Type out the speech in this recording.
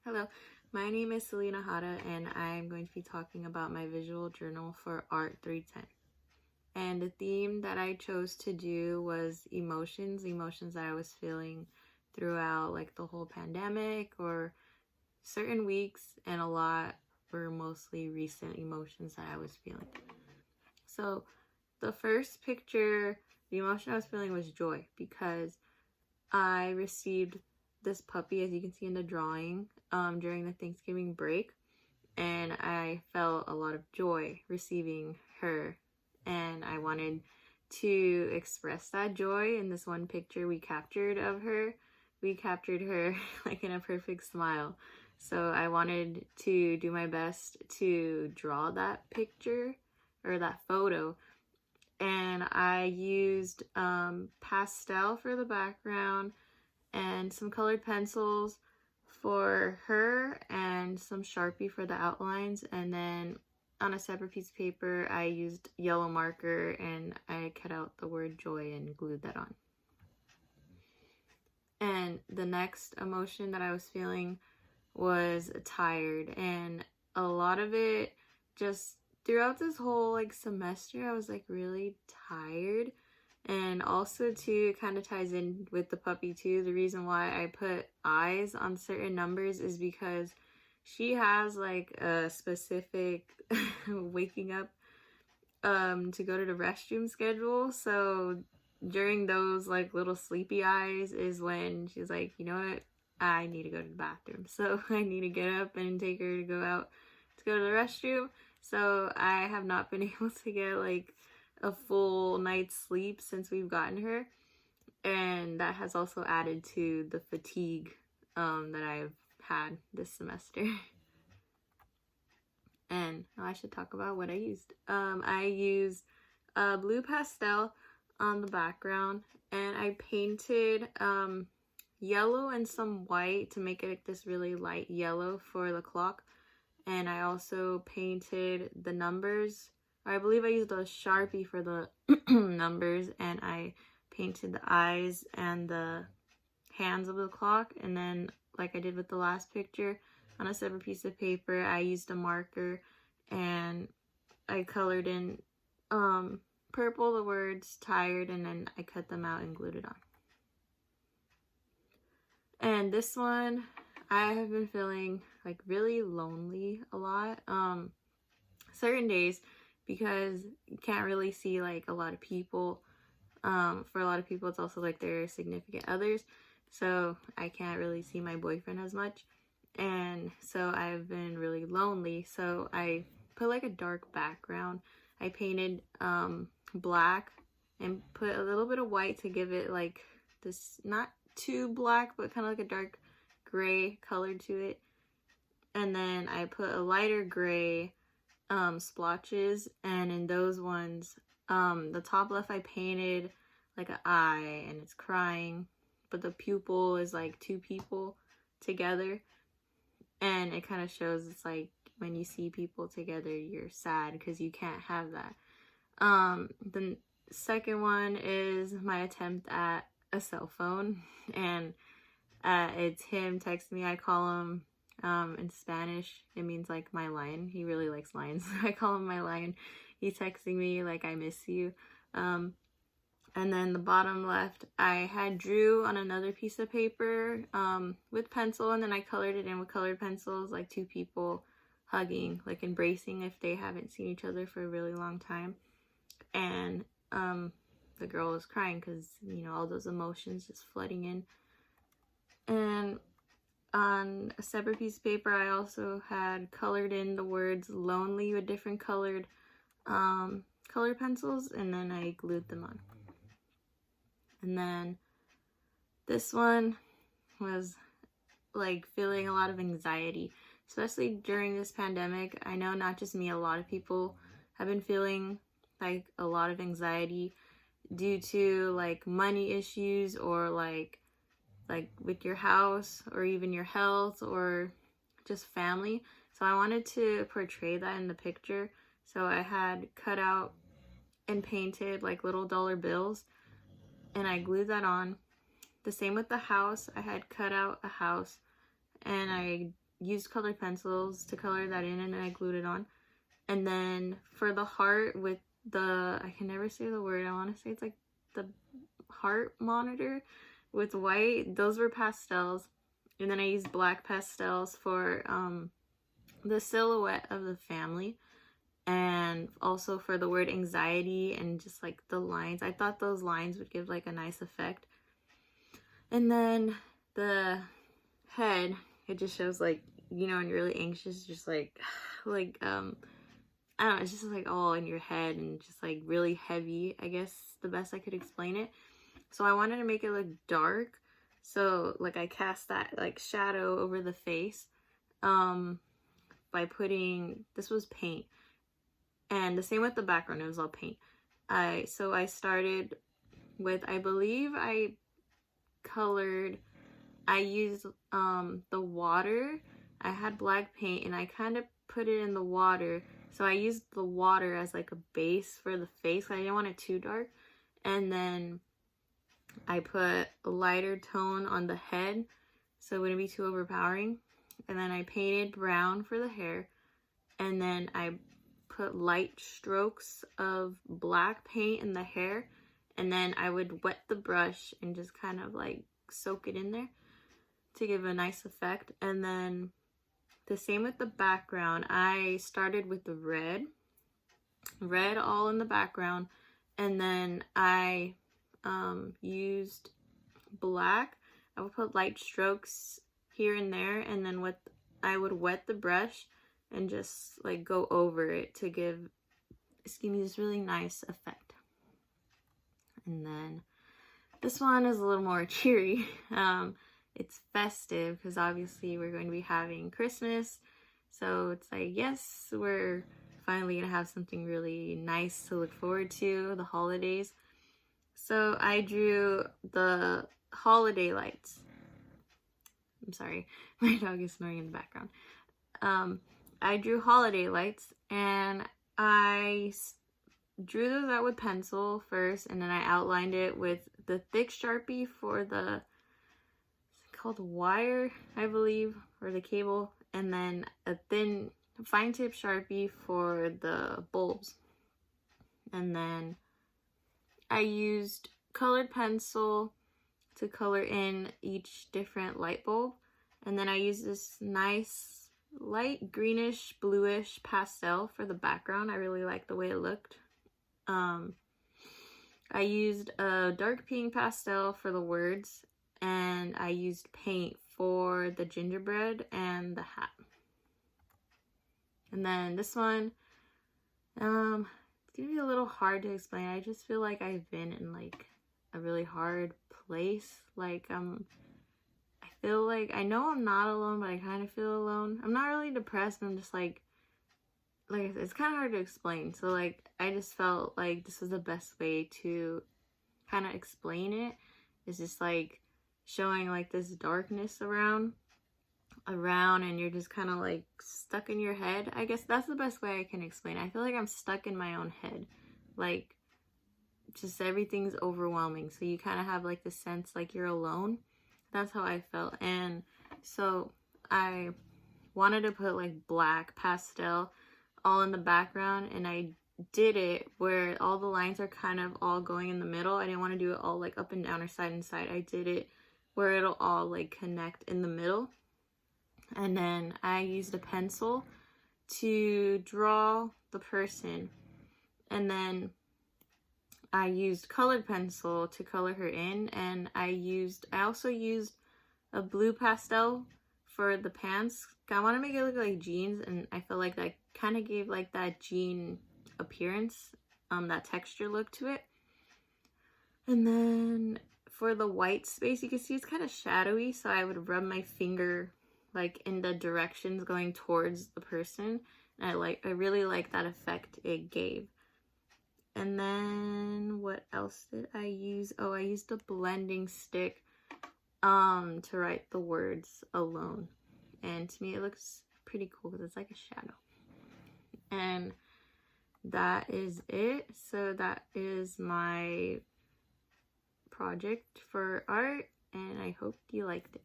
Hello, my name is Selena Hada, and I'm going to be talking about my visual journal for Art 310. And the theme that I chose to do was emotions that I was feeling throughout like the whole pandemic or certain weeks, and a lot were mostly recent emotions that I was feeling. So the first picture, the emotion I was feeling was joy, because I received this puppy, as you can see in the drawing, during the Thanksgiving break, and I felt a lot of joy receiving her, and I wanted to express that joy in this one picture we captured of her. We captured her like in a perfect smile, so I wanted to do my best to draw that picture or that photo, and I used pastel for the background and some colored pencils for her and some Sharpie for the outlines, and then on a separate piece of paper I used yellow marker and I cut out the word joy and glued that on. And the next emotion that I was feeling was tired, and a lot of it just throughout this whole like semester I was like really tired. And also too, it kind of ties in with the puppy too. The reason why I put eyes on certain numbers is because she has like a specific waking up to go to the restroom schedule. So during those like little sleepy eyes is when she's like, you know what, I need to go to the bathroom. So I need to get up and take her to go out to go to the restroom. So I have not been able to get like a full night's sleep since we've gotten her, and that has also added to the fatigue that I've had this semester. And I should talk about what I used. I used blue pastel on the background, and I painted yellow and some white to make it this really light yellow for the clock. And I also painted the numbers. I believe I used a Sharpie for the numbers, and I painted the eyes and the hands of the clock. And then, like I did with the last picture, on a separate piece of paper, I used a marker and I colored in purple the words tired, and then I cut them out and glued it on. And this one, I have been feeling like really lonely a lot certain days, because you can't really see like a lot of people. For a lot of people it's also like their significant others, so I can't really see my boyfriend as much, and so I've been really lonely. So I put like a dark background. I painted black and put a little bit of white to give it like this, not too black, but kind of like a dark gray color to it. And then I put a lighter gray splotches, and in those ones, the top left I painted like an eye and it's crying, but the pupil is like two people together, and it kind of shows it's like when you see people together you're sad because you can't have that. The second one is my attempt at a cell phone, and it's him texting me. I call him in Spanish, it means like my lion. He really likes lions. I call him my lion. He's texting me like, I miss you. And then the bottom left, I had drew on another piece of paper with pencil, and then I colored it in with colored pencils, like two people hugging, like embracing if they haven't seen each other for a really long time. And the girl was crying because, you know, all those emotions just flooding in. And on a separate piece of paper, I also had colored in the words lonely with different colored color pencils, and then I glued them on. And then this one was like feeling a lot of anxiety, especially during this pandemic. I know not just me, a lot of people have been feeling like a lot of anxiety due to like money issues, or like with your house, or even your health, or just family. So I wanted to portray that in the picture. So I had cut out and painted like little dollar bills, and I glued that on. The same with the house. I had cut out a house and I used colored pencils to color that in, and then I glued it on. And then for the heart with the, I can never say the word, I want to say it's like the heart monitor with white, those were pastels. And then I used black pastels for the silhouette of the family, and also for the word anxiety and just like the lines. I thought those lines would give like a nice effect. And then the head, it just shows like, you know, when you're really anxious, just like I don't know, it's just like all in your head and just like really heavy, I guess the best I could explain it. So I wanted to make it look dark, so like I cast that like shadow over the face by putting, this was paint, and the same with the background, it was all paint. So I started with, I believe I used the water. I had black paint and I kind of put it in the water, so I used the water as like a base for the face. I didn't want it too dark. And then I put a lighter tone on the head so it wouldn't be too overpowering. And then I painted brown for the hair, and then I put light strokes of black paint in the hair, and then I would wet the brush and just kind of like soak it in there to give a nice effect. And then the same with the background. I started with the red all in the background, and then I used black. I would put light strokes here and there, and then I would wet the brush and just like go over it to give me this really nice effect. And then this one is a little more cheery. It's festive because obviously we're going to be having Christmas, so it's like, yes, we're finally gonna have something really nice to look forward to, the holidays. So I drew the holiday lights. I'm sorry, my dog is snoring in the background. I drew holiday lights, and I drew those out with pencil first, and then I outlined it with the thick Sharpie for the, it's called wire, I believe, or the cable, and then a thin fine tip Sharpie for the bulbs. And then I used colored pencil to color in each different light bulb, and then I used this nice light greenish bluish pastel for the background. I really liked the way it looked. I used a dark pink pastel for the words, and I used paint for the gingerbread and the hat. And then this one, it's gonna be a little hard to explain. I just feel like I've been in like a really hard place. Like I feel like, I know I'm not alone, but I kind of feel alone. I'm not really depressed, but I'm just like I said, it's kind of hard to explain. So like I just felt like this was the best way to kind of explain it. It's just like showing like this darkness around, and you're just kind of like stuck in your head. I guess that's the best way I can explain it. I feel like I'm stuck in my own head. Like just everything's overwhelming, so you kind of have like the sense like you're alone. That's how I felt. And so I wanted to put like black pastel all in the background, and I did it where all the lines are kind of all going in the middle. I didn't want to do it all like up and down or side and side. I did it where it'll all like connect in the middle. And then I used a pencil to draw the person, and then I used colored pencil to color her in, and I also used a blue pastel for the pants. I want to make it look like jeans, and I feel like that kind of gave like that jean appearance, that texture look to it. And then for the white space, you can see it's kind of shadowy, so I would rub my finger like in the directions going towards the person, and I really like that effect it gave. And then what else did I use? Oh, I used a blending stick to write the words alone, and to me it looks pretty cool because it's like a shadow. And that is it. So that is my project for art, and I hope you liked it.